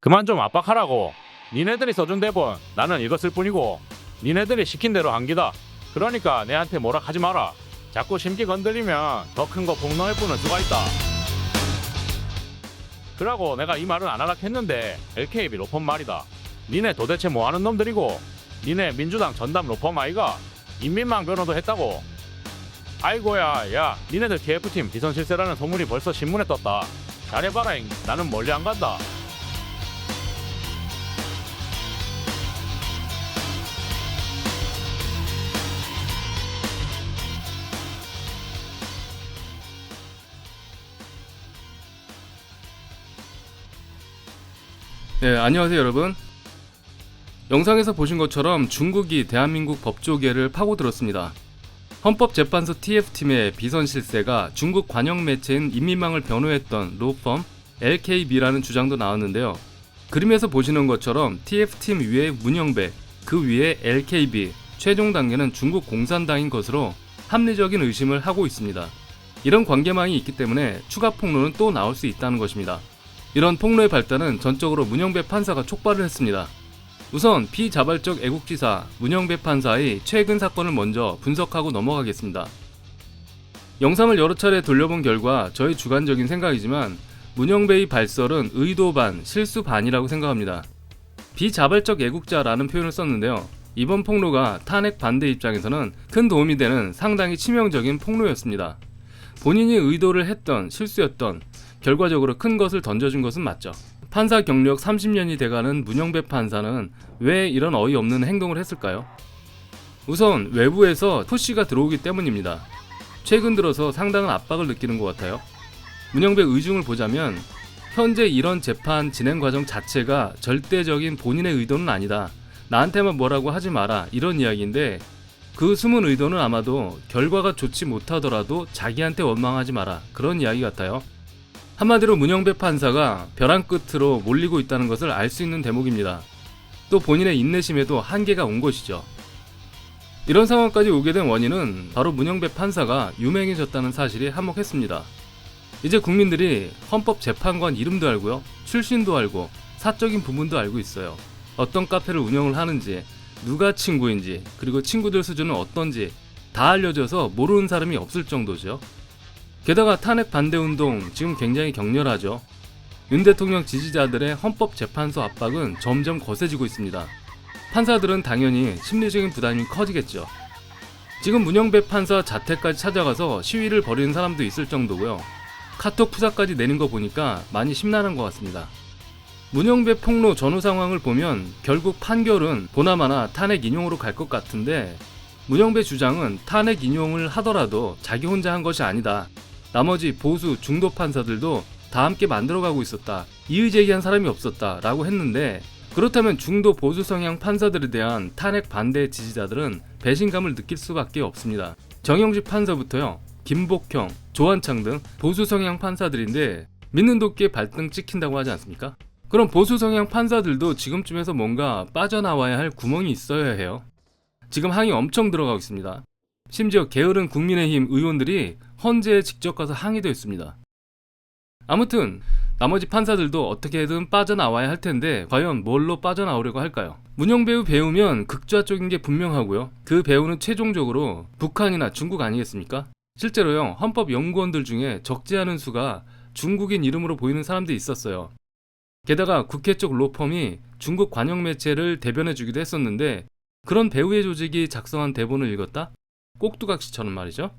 그만 좀 압박하라고. 니네들이 써준 대본 나는 읽었을 뿐이고 니네들이 시킨 대로 한 기다. 그러니까 내한테 뭐라 하지 마라. 자꾸 심기 건드리면 더 큰 거 폭로할 뻔할 수가 있다. 그러고 내가 이 말은 안 하라 했는데 LKB 로펌 말이다. 니네 도대체 뭐하는 놈들이고? 니네 민주당 전담 로펌 아이가? 인민망 변호도 했다고? 아이고야, 야, 니네들 TF팀 비선실세라는 소문이 벌써 신문에 떴다. 잘해봐라잉. 나는 멀리 안 간다. 네, 안녕하세요 여러분. 영상에서 보신 것처럼 중국이 대한민국 법조계를 파고들었습니다. 헌법재판소 TF팀의 비선실세가 중국 관영 매체인 인민망을 변호했던 로펌 LKB라는 주장도 나왔는데요. 그림에서 보시는 것처럼 TF팀 위에 문영배, 그 위에 LKB, 최종 단계는 중국 공산당인 것으로 합리적인 의심을 하고 있습니다. 이런 관계망이 있기 때문에 추가 폭로는 또 나올 수 있다는 것입니다. 이런 폭로의 발단은 전적으로 문영배 판사가 촉발을 했습니다. 우선 비자발적 애국지사 문영배 판사의 최근 사건을 먼저 분석하고 넘어가겠습니다. 영상을 여러 차례 돌려본 결과 저의 주관적인 생각이지만 문영배의 발설은 의도 반, 실수 반이라고 생각합니다. 비자발적 애국자라는 표현을 썼는데요. 이번 폭로가 탄핵 반대 입장에서는 큰 도움이 되는 상당히 치명적인 폭로였습니다. 본인이 의도를 했던 실수였던 결과적으로 큰 것을 던져준 것은 맞죠. 판사 경력 30년이 돼가는 문영배 판사는 왜 이런 어이없는 행동을 했을까요? 우선 외부에서 푸시가 들어오기 때문입니다. 최근 들어서 상당한 압박을 느끼는 것 같아요. 문영배 의중을 보자면 현재 이런 재판 진행 과정 자체가 절대적인 본인의 의도는 아니다. 나한테만 뭐라고 하지 마라 이런 이야기인데 그 숨은 의도는 아마도 결과가 좋지 못하더라도 자기한테 원망하지 마라 그런 이야기 같아요. 한마디로 문영배 판사가 벼랑 끝으로 몰리고 있다는 것을 알 수 있는 대목입니다. 또 본인의 인내심에도 한계가 온 것이죠. 이런 상황까지 오게 된 원인은 바로 문영배 판사가 유명해졌다는 사실이 한몫했습니다. 이제 국민들이 헌법재판관 이름도 알고요, 출신도 알고, 사적인 부분도 알고 있어요. 어떤 카페를 운영을 하는지, 누가 친구인지, 그리고 친구들 수준은 어떤지 다 알려져서 모르는 사람이 없을 정도죠. 게다가 탄핵 반대운동 지금 굉장히 격렬하죠. 윤 대통령 지지자들의 헌법재판소 압박은 점점 거세지고 있습니다. 판사들은 당연히 심리적인 부담이 커지겠죠. 지금 문영배 판사 자택까지 찾아가서 시위를 벌이는 사람도 있을 정도고요. 카톡 푸사까지 내는 거 보니까 많이 심란한 것 같습니다. 문영배 폭로 전후 상황을 보면 결국 판결은 보나마나 탄핵 인용으로 갈 것 같은데 문영배 주장은 탄핵 인용을 하더라도 자기 혼자 한 것이 아니다. 나머지 보수 중도 판사들도 다 함께 만들어가고 있었다. 이의 제기한 사람이 없었다 라고 했는데 그렇다면 중도 보수 성향 판사들에 대한 탄핵 반대 지지자들은 배신감을 느낄 수밖에 없습니다. 정영식 판사부터요, 김복형, 조한창 등 보수 성향 판사들인데 믿는 도끼에 발등 찍힌다고 하지 않습니까? 그럼 보수 성향 판사들도 지금쯤에서 뭔가 빠져나와야 할 구멍이 있어야 해요. 지금 항의 엄청 들어가고 있습니다. 심지어 게으른 국민의힘 의원들이 헌재에 직접 가서 항의도 했습니다. 아무튼 나머지 판사들도 어떻게든 빠져나와야 할 텐데 과연 뭘로 빠져나오려고 할까요? 문영배우 배우면 극좌 쪽인 게 분명하고요. 그 배우는 최종적으로 북한이나 중국 아니겠습니까? 실제로요, 헌법연구원들 중에 적지 않은 수가 중국인 이름으로 보이는 사람들이 있었어요. 게다가 국회 쪽 로펌이 중국 관영 매체를 대변해주기도 했었는데 그런 배우의 조직이 작성한 대본을 읽었다? 꼭두각시처럼 말이죠.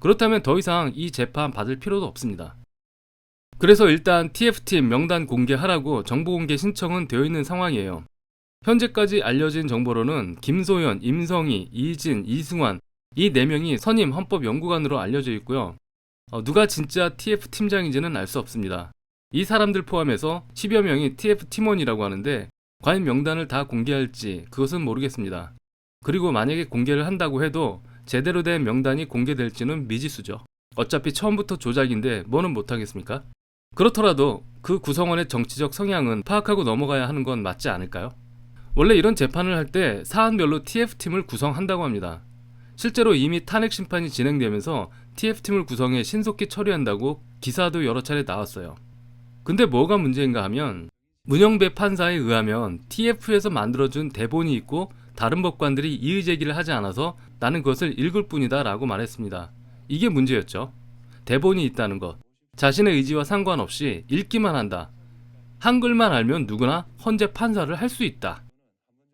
그렇다면 더 이상 이 재판 받을 필요도 없습니다. 그래서 일단 TF팀 명단 공개하라고 정보 공개 신청은 되어 있는 상황이에요. 현재까지 알려진 정보로는 김소연, 임성희, 이진, 이승환 이 4명이 선임 헌법연구관으로 알려져 있고요. 누가 진짜 TF팀장인지는 알 수 없습니다. 이 사람들 포함해서 10여 명이 TF팀원이라고 하는데 과연 명단을 다 공개할지 그것은 모르겠습니다. 그리고 만약에 공개를 한다고 해도 제대로 된 명단이 공개될지는 미지수죠. 어차피 처음부터 조작인데 뭐는 못하겠습니까? 그렇더라도 그 구성원의 정치적 성향은 파악하고 넘어가야 하는 건 맞지 않을까요? 원래 이런 재판을 할 때 사안별로 TF팀을 구성한다고 합니다. 실제로 이미 탄핵 심판이 진행되면서 TF팀을 구성해 신속히 처리한다고 기사도 여러 차례 나왔어요. 근데 뭐가 문제인가 하면 문영배 판사에 의하면 TF에서 만들어준 대본이 있고 다른 법관들이 이의 제기를 하지 않아서 나는 그것을 읽을 뿐이다 라고 말했습니다. 이게 문제였죠. 대본이 있다는 것, 자신의 의지와 상관없이 읽기만 한다. 한글만 알면 누구나 헌재 판사를 할 수 있다.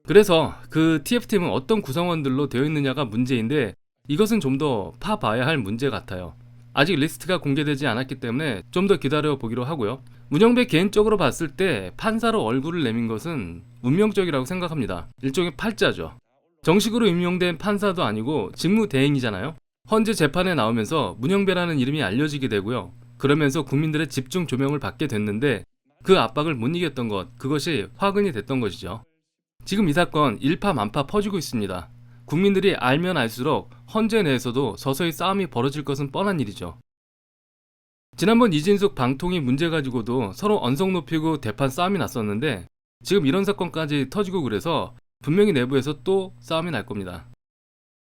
그래서 그 TF팀은 어떤 구성원들로 되어 있느냐가 문제인데 이것은 좀 더 파봐야 할 문제 같아요. 아직 리스트가 공개되지 않았기 때문에 좀 더 기다려 보기로 하고요. 문영배 개인적으로 봤을 때 판사로 얼굴을 내민 것은 운명적이라고 생각합니다. 일종의 팔자죠. 정식으로 임용된 판사도 아니고 직무대행이잖아요. 헌재 재판에 나오면서 문영배라는 이름이 알려지게 되고요. 그러면서 국민들의 집중 조명을 받게 됐는데 그 압박을 못 이겼던 것, 그것이 화근이 됐던 것이죠. 지금 이 사건 일파만파 퍼지고 있습니다. 국민들이 알면 알수록 헌재 내에서도 서서히 싸움이 벌어질 것은 뻔한 일이죠. 지난번 이진숙 방통위 문제 가지고도 서로 언성 높이고 대판 싸움이 났었는데 지금 이런 사건까지 터지고 그래서 분명히 내부에서 또 싸움이 날 겁니다.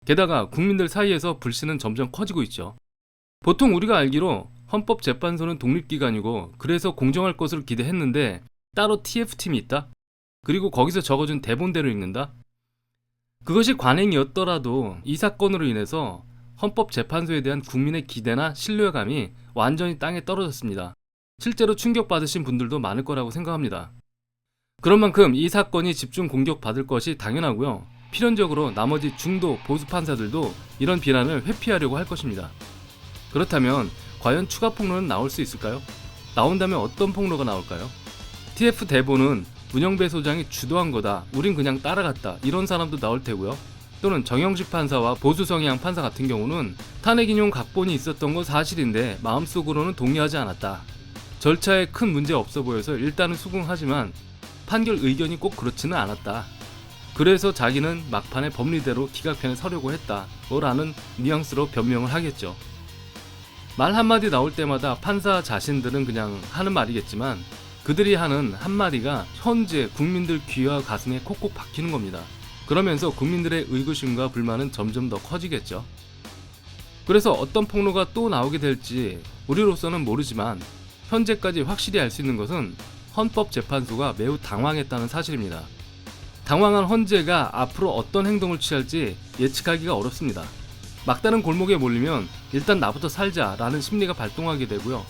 게다가 국민들 사이에서 불신은 점점 커지고 있죠. 보통 우리가 알기로 헌법재판소는 독립기관이고 그래서 공정할 것으로 기대했는데 따로 TF팀이 있다? 그리고 거기서 적어준 대본대로 읽는다? 그것이 관행이었더라도 이 사건으로 인해서 헌법재판소에 대한 국민의 기대나 신뢰감이 완전히 땅에 떨어졌습니다. 실제로 충격받으신 분들도 많을 거라고 생각합니다. 그런 만큼 이 사건이 집중 공격받을 것이 당연하고요. 필연적으로 나머지 중도 보수 판사들도 이런 비난을 회피하려고 할 것입니다. 그렇다면 과연 추가 폭로는 나올 수 있을까요? 나온다면 어떤 폭로가 나올까요? TF 대본은 문영배 소장이 주도한 거다, 우린 그냥 따라갔다, 이런 사람도 나올 테고요. 또는 정영식 판사와 보수 성향 판사 같은 경우는 탄핵 인용 각본이 있었던 건 사실인데 마음속으로는 동의하지 않았다. 절차에 큰 문제 없어 보여서 일단은 수긍하지만 판결 의견이 꼭 그렇지는 않았다. 그래서 자기는 막판에 법리대로 기각편에 서려고 했다. 라는 뉘앙스로 변명을 하겠죠. 말 한마디 나올 때마다 판사 자신들은 그냥 하는 말이겠지만 그들이 하는 한마디가 현재 국민들 귀와 가슴에 콕콕 박히는 겁니다. 그러면서 국민들의 의구심과 불만은 점점 더 커지겠죠. 그래서 어떤 폭로가 또 나오게 될지 우리로서는 모르지만 현재까지 확실히 알 수 있는 것은 헌법재판소가 매우 당황했다는 사실입니다. 당황한 헌재가 앞으로 어떤 행동을 취할지 예측하기가 어렵습니다. 막다른 골목에 몰리면 일단 나부터 살자라는 심리가 발동하게 되고요.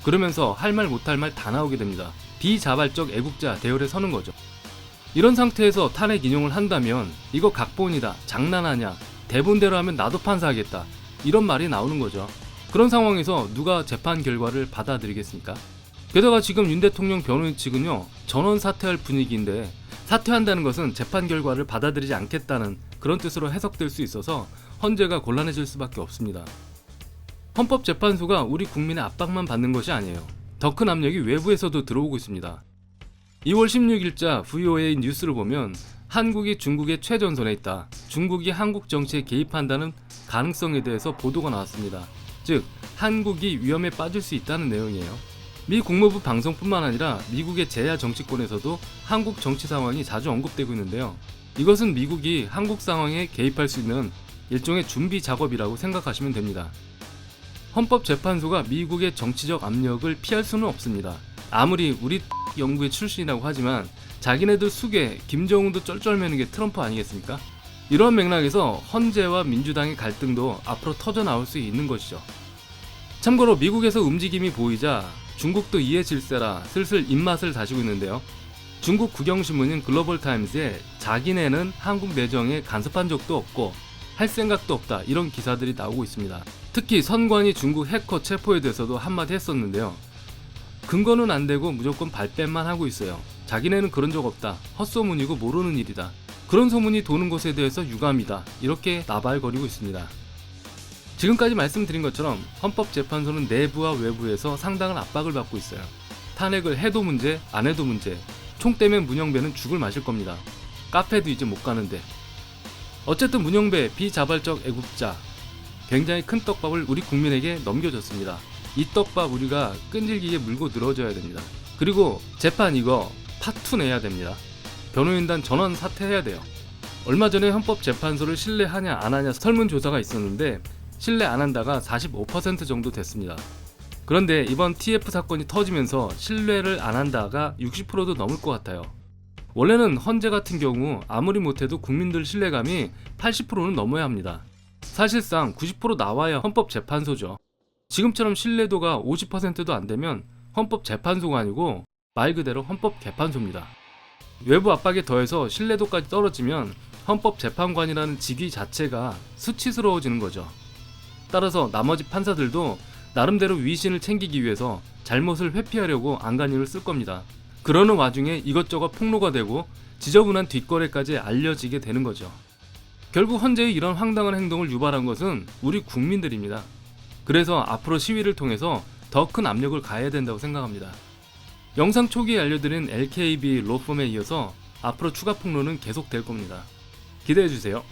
그러면서 할 말 못할 말 다 나오게 됩니다. 비자발적 애국자 대열에 서는 거죠. 이런 상태에서 탄핵 인용을 한다면 이거 각본이다, 장난하냐, 대본대로 하면 나도 판사하겠다, 이런 말이 나오는 거죠. 그런 상황에서 누가 재판 결과를 받아들이겠습니까? 게다가 지금 윤 대통령 변호인 측은요, 전원 사퇴할 분위기인데 사퇴한다는 것은 재판 결과를 받아들이지 않겠다는 그런 뜻으로 해석될 수 있어서 헌재가 곤란해질 수밖에 없습니다. 헌법재판소가 우리 국민의 압박만 받는 것이 아니에요. 더 큰 압력이 외부에서도 들어오고 있습니다. 2월 16일자 VOA 뉴스를 보면 한국이 중국의 최전선에 있다, 중국이 한국 정치에 개입한다는 가능성에 대해서 보도가 나왔습니다. 즉, 한국이 위험에 빠질 수 있다는 내용이에요. 미 국무부 방송뿐만 아니라 미국의 제야 정치권에서도 한국 정치 상황이 자주 언급되고 있는데요. 이것은 미국이 한국 상황에 개입할 수 있는 일종의 준비 작업이라고 생각하시면 됩니다. 헌법재판소가 미국의 정치적 압력을 피할 수는 없습니다. 아무리 우리 연구의 출신이라고 하지만 자기네들 숙에 김정은도 쩔쩔매는 게 트럼프 아니겠습니까? 이런 맥락에서 헌재와 민주당의 갈등도 앞으로 터져나올 수 있는 것이죠. 참고로 미국에서 움직임이 보이자 중국도 이해 질세라 슬슬 입맛을 다시고 있는데요. 중국 국영신문인 글로벌타임스에 자기네는 한국 내정에 간섭한 적도 없고 할 생각도 없다, 이런 기사들이 나오고 있습니다. 특히 선관위 중국 해커 체포에 대해서도 한마디 했었는데요. 근거는 안 되고 무조건 발뺌만 하고 있어요. 자기네는 그런 적 없다, 헛소문이고 모르는 일이다, 그런 소문이 도는 것에 대해서 유감이다, 이렇게 나발거리고 있습니다. 지금까지 말씀드린 것처럼 헌법재판소는 내부와 외부에서 상당한 압박을 받고 있어요. 탄핵을 해도 문제, 안 해도 문제, 총 떼면 문영배는 죽을 마실 겁니다. 카페도 이제 못 가는데. 어쨌든 문영배 비자발적 애국자, 굉장히 큰 떡밥을 우리 국민에게 넘겨줬습니다. 이 떡밥 우리가 끈질기게 물고 늘어져야 됩니다. 그리고 재판 이거 파2 내야 됩니다. 변호인단 전원 사퇴해야 돼요. 얼마 전에 헌법재판소를 신뢰하냐 안 하냐 설문조사가 있었는데 신뢰 안 한다가 45% 정도 됐습니다. 그런데 이번 TF 사건이 터지면서 신뢰를 안 한다가 60%도 넘을 것 같아요. 원래는 헌재 같은 경우 아무리 못해도 국민들 신뢰감이 80%는 넘어야 합니다. 사실상 90% 나와야 헌법재판소죠. 지금처럼 신뢰도가 50%도 안 되면 헌법재판소가 아니고 말 그대로 헌법개판소입니다. 외부 압박에 더해서 신뢰도까지 떨어지면 헌법재판관이라는 직위 자체가 수치스러워지는 거죠. 따라서 나머지 판사들도 나름대로 위신을 챙기기 위해서 잘못을 회피하려고 안간힘을 쓸 겁니다. 그러는 와중에 이것저것 폭로가 되고 지저분한 뒷거래까지 알려지게 되는 거죠. 결국 헌재의 이런 황당한 행동을 유발한 것은 우리 국민들입니다. 그래서 앞으로 시위를 통해서 더 큰 압력을 가해야 된다고 생각합니다. 영상 초기에 알려드린 LKB 로펌에 이어서 앞으로 추가 폭로는 계속될 겁니다. 기대해주세요.